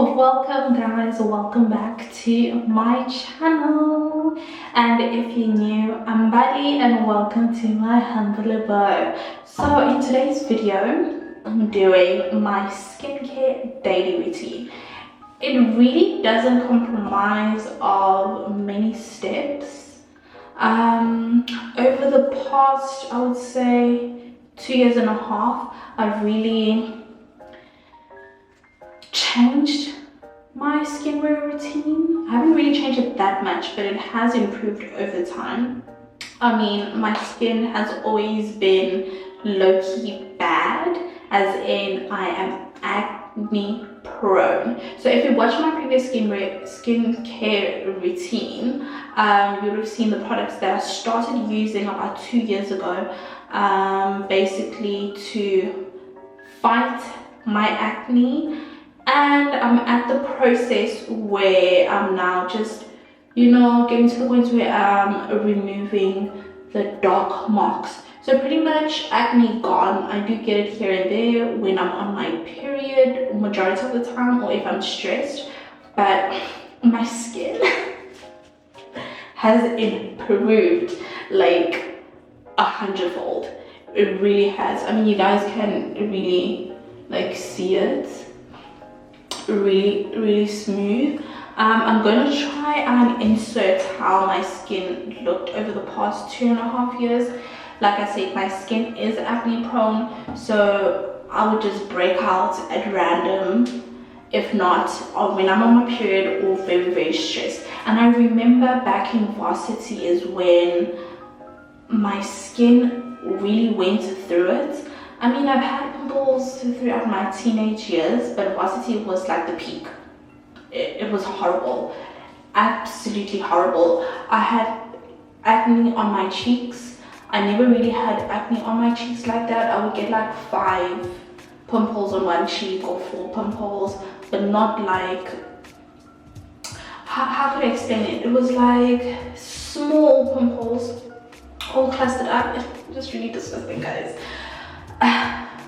Welcome guys, welcome back to my channel. And if you're new, I'm Bali and welcome to my humble abode. So in today's video, I'm doing my skincare daily routine. It really doesn't compromise of many steps. Over the past, I would say 2.5 years, I've really changed my skincare routine. I haven't really changed it that much, but it has improved over time. I mean, my skin has always been low-key bad, as in I am acne prone. So if you watch my previous skincare routine, you would have seen the products that I started using about 2 years ago, basically to fight my acne. And I'm at the process where I'm now just, getting to the point where I'm removing the dark marks. So pretty much acne gone. I do get it here and there when I'm on my period, majority of the time, or if I'm stressed. But my skin has improved like 100-fold. It really has. I mean, you guys can really like see it. Really smooth. I'm going to try and insert how my skin looked over the past 2.5 years. Like I said, my skin is acne prone, so I would just break out at random, if not when I'm on my period or very stressed. And I remember back in varsity is when my skin really went through it. I mean, I've had pimples throughout my teenage years, but varsity was like the peak. It was horrible, absolutely horrible. I had acne on my cheeks. I never really had acne on my cheeks like that. I would get like 5 pimples on one cheek or 4 pimples, but not like, how could I explain it? It was like small pimples, all clustered up. It's just really disgusting, guys.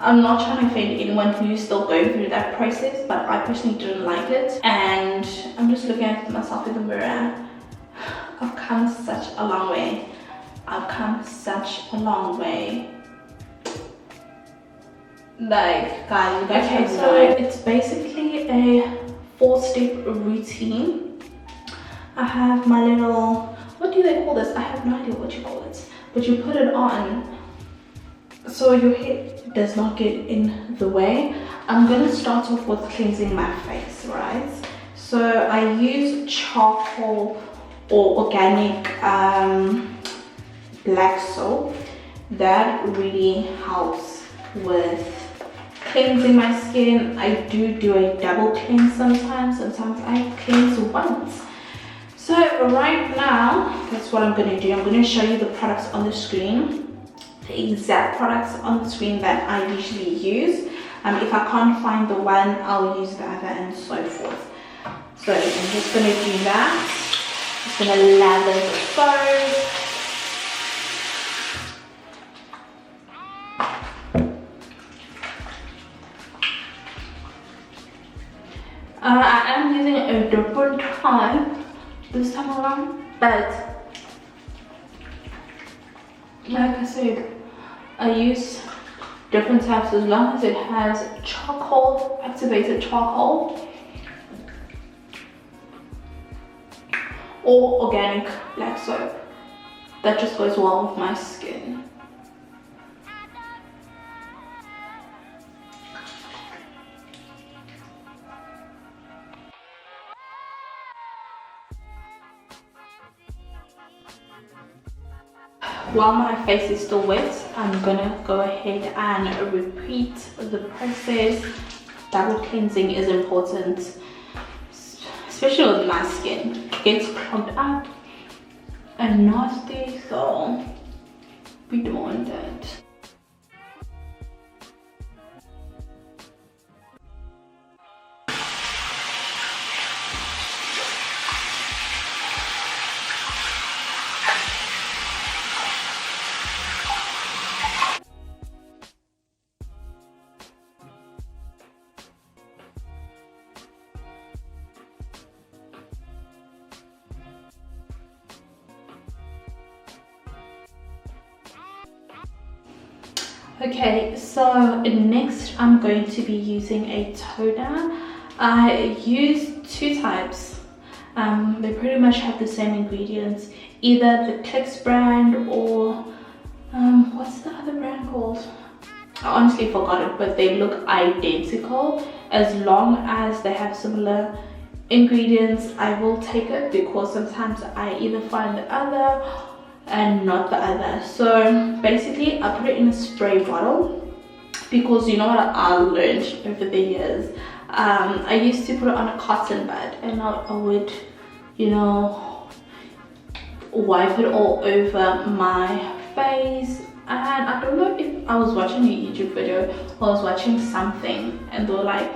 I'm not trying to offend anyone who's still going through that process, but I personally didn't like it. And I'm just looking at myself in the mirror. I've come such a long way. I've come such a long way. Like, guys, you guys have so it's basically a 4-step routine. I have my little, what do they call this? I have no idea what you call it, but you put it on so your hair does not get in the way. I'm gonna start off with cleansing my face, right? So I use charcoal or organic black soap. That really helps with cleansing my skin. I do a double cleanse sometimes I cleanse once. So right now, that's what I'm gonna do. I'm gonna show you the products on the screen, the exact products on the screen that I usually use. If I can't find the one, I'll use the other and so forth. So I'm just going to do that. Just going to lather the foam. I am using a different type this time around, but like I said, I use different types as long as it has charcoal, activated charcoal, or organic black soap. That just goes well with my skin. While my face is still wet, I'm gonna go ahead and repeat the process. Double cleansing is important, especially with my skin. It gets clogged up and nasty, so we don't want that. Okay, so next I'm going to be using a toner. I use two types. They pretty much have the same ingredients, either the Clicks brand or what's the other brand called? I honestly forgot it, but they look identical. As long as they have similar ingredients, I will take it, because sometimes I either find the other and not the other. So basically I put it in a spray bottle, because you know what I learned over the years, I used to put it on a cotton bud, and I would, you know, wipe it all over my face. And I don't know if I was watching a YouTube video or I was watching something, and they were like,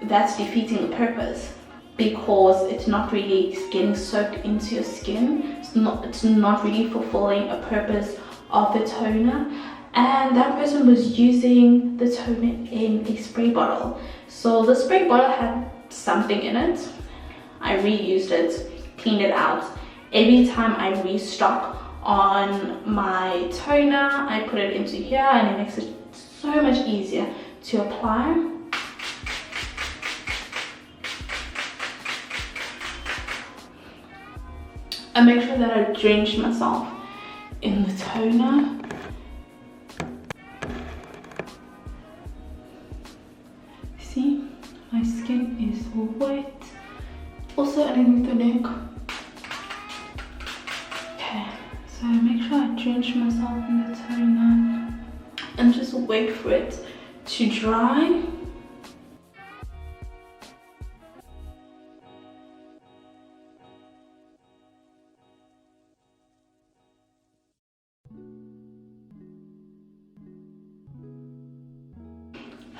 that's defeating the purpose, because it's not really getting soaked into your skin. It's not really fulfilling a purpose of the toner. And that person was using the toner in a spray bottle. So the spray bottle had something in it. I reused it, cleaned it out. Every time I restock on my toner, I put it into here, and it makes it so much easier to apply. I make sure that I drench myself in the toner. See, my skin is wet. Also underneath the neck. Okay, so I make sure I drench myself in the toner and just wait for it to dry.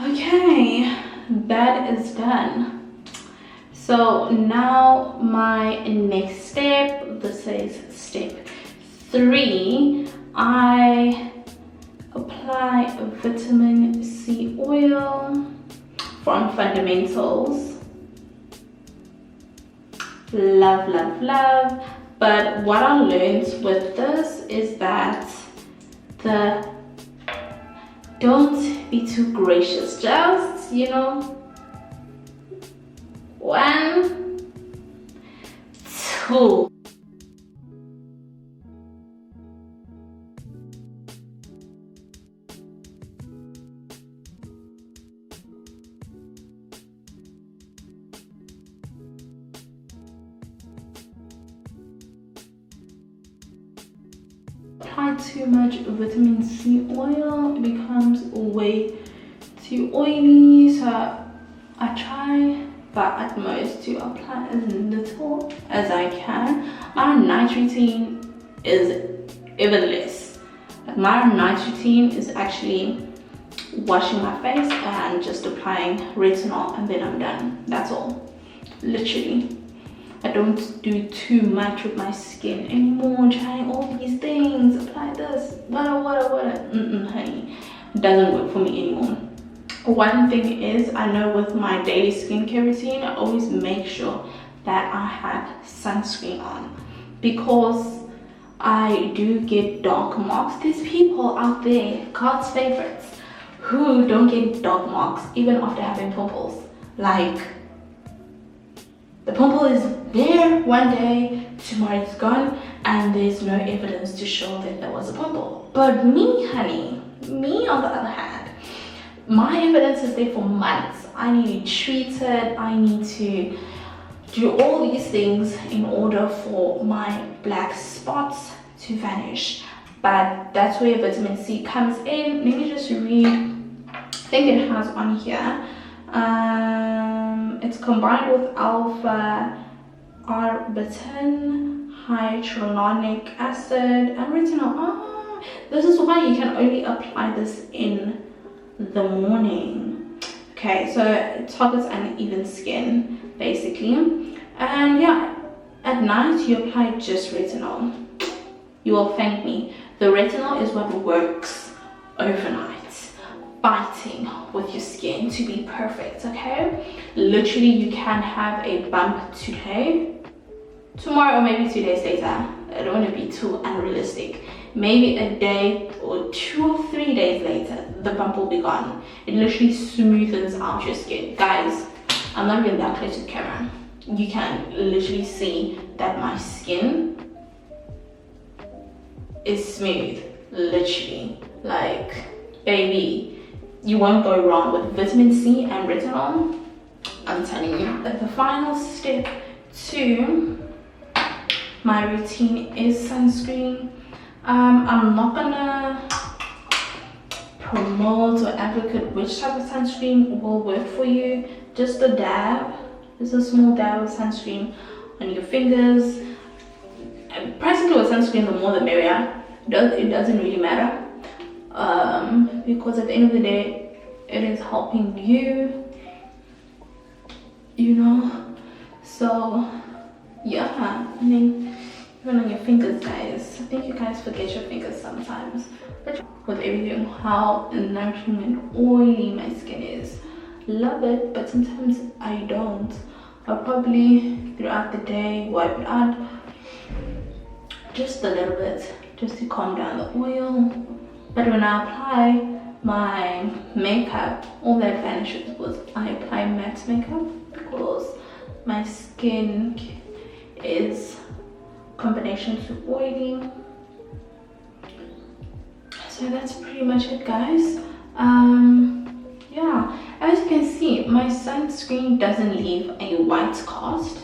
Okay, that is done. So now my next step, this is step 3, I apply vitamin C oil from Fundamentals. Love, love, love. But what I learned with this is that don't be too gracious, just, you know, 1, 2. Apply too much vitamin C oil, it becomes way too oily, so I try, but at most, to apply as little as I can. My night routine is even less. My night routine is actually washing my face and just applying retinol, and then I'm done. That's all, literally. I don't do too much with my skin anymore, trying all these things, apply this, what. Honey, it doesn't work for me anymore. One thing is, I know with my daily skincare routine, I always make sure that I have sunscreen on, because I do get dark marks. There's people out there, God's favorites, who don't get dark marks even after having pimples. Like, the pimple is there one day, tomorrow it's gone, and there's no evidence to show that there was a pimple. But me, honey, me on the other hand, my evidence is there for months. I need to treat it, I need to do all these things in order for my black spots to vanish. But that's where vitamin C comes in. Let me just read. I think it has on here. It's combined with alpha arbutin, hyaluronic acid, and retinol. This is why you can only apply this in the morning. Okay, so it targets uneven skin basically. And yeah, at night you apply just retinol. You will thank me. The retinol is what works overnight, fighting with your skin to be perfect. Okay, literally you can have a bump today, tomorrow, or maybe 2 days later. I don't want to be too unrealistic. maybe a day or 2 or 3 days later, the bump will be gone. It literally smoothens out your skin. Guys, I'm not even that close to the camera. You can literally see that my skin is smooth, literally. Like, baby, you won't go wrong with vitamin C and retinol. I'm telling you. The final step to my routine is sunscreen. I'm not gonna promote or advocate which type of sunscreen will work for you. Just a dab, just a small dab of sunscreen on your fingers. And practically with sunscreen, the more the merrier. It doesn't really matter, because at the end of the day, it is helping you, you know. So yeah, I mean, even on your fingers, guys. I think you guys forget your fingers sometimes. But with everything, how nourishing and oily my skin is. Love it, but sometimes I don't. I'll probably throughout the day wipe it out just a little bit, just to calm down the oil. But when I apply my makeup, all that vanishes because I apply matte makeup, because my skin is combination to oily. So that's pretty much it, guys. Yeah, as you can see, my sunscreen doesn't leave a white cast,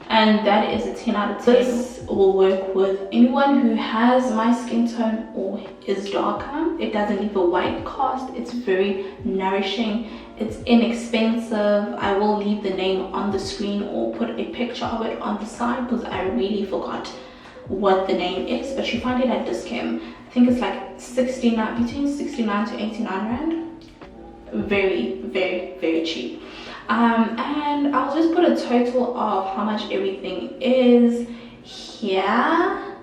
and that is a 10 out of 10. This will work with anyone who has my skin tone or is darker. It doesn't leave a white cast. It's very nourishing. It's inexpensive. I will leave the name on the screen or put a picture of it on the side because I really forgot what the name is, but you find it at Discount. I think it's like 69, between 69 to 89 rand. Very, very, very cheap. And I'll just put a total of how much everything is here.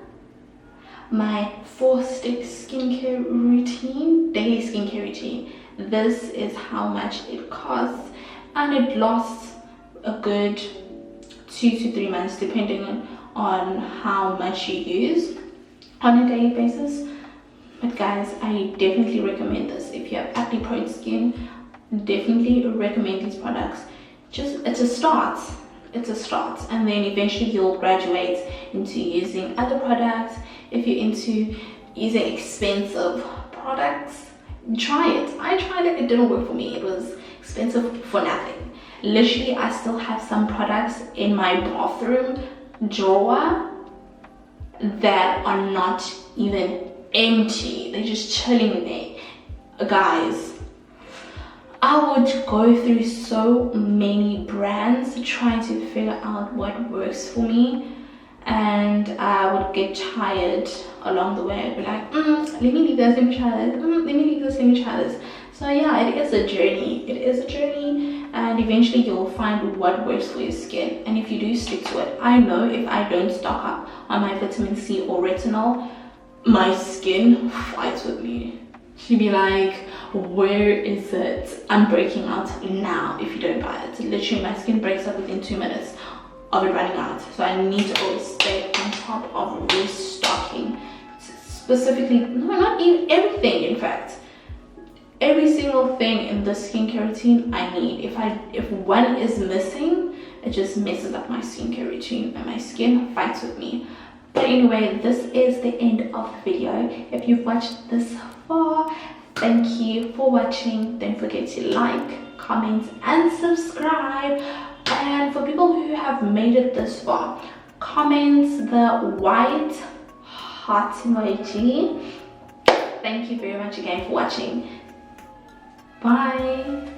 My 4-step skincare routine, daily skincare routine. This is how much it costs, and it lasts a good 2 to 3 months depending on how much you use on a daily basis. But guys, I definitely recommend this. If you have acne prone skin, definitely recommend these products. It's a start, and then eventually you'll graduate into using other products. If you're into using expensive products, try it. I tried it, it didn't work for me. It was expensive for nothing. Literally, I still have some products in my bathroom drawer that are not even empty. They're just chilling there. Guys, I would go through so many brands trying to figure out what works for me, and I would get tired along the way. I'd be like, let me leave this, let me try this, let me leave this, let me try this. So yeah, it is a journey. It is a journey, and eventually you'll find what works for your skin. And if you do stick to it, I know if I don't stock up on my vitamin C or retinol, my skin fights with me. She'd be like, where is it? I'm breaking out now if you don't buy it. Literally, my skin breaks up within 2 minutes of it running out. So I need to always stay on top of restocking. Specifically, no, not even everything, in fact. Every single thing in the skincare routine I need. If one is missing, it just messes up my skincare routine and my skin fights with me. But anyway, this is the end of the video. If you've watched this far, thank you for watching. Don't forget to like, comment, and subscribe. And for people who have made it this far, comment the white heart emoji. Thank you very much again for watching. Bye.